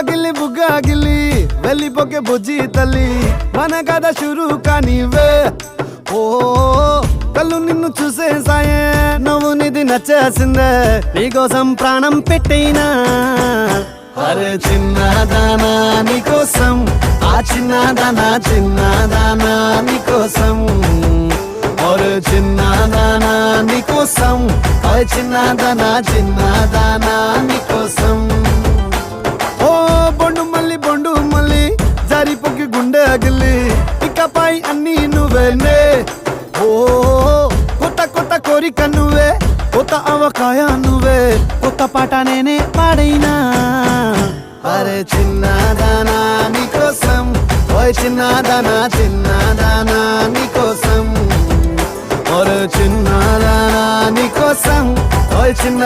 బుగ్గా గిల్లి వెళ్ళిపోకే బుజ్జి తల్లి మన కథ షురు కానివే ఓ కళ్ళు నిన్ను చూసేసాయే నువ్వు నిధి నచ్చేసిందే నీకోసం ప్రాణం పెట్టైనా అరే చిన్నదానా నీకోసం ఆ చిన్నదానా నీకోసం ఒరే చిన్నదానా నీకోసం ఓయ్ చిన్నదానా నీకోసం ఓ బొండు మళ్ళీ జారిపోకి గుండె గిల్లి ఇకపై అన్ని నువ్వేనే ఓ కొత్త కోరిక నువ్వే కొత్త అవకాయ నువ్వే కొత్త పాట నేనే పాడైనా అరే చిన్నదానా నీకోసం ఓయ్ చిన్నదానా నీకోసం ఒరే చిన్నదానా నీకోసం ఓయ్ చిన్న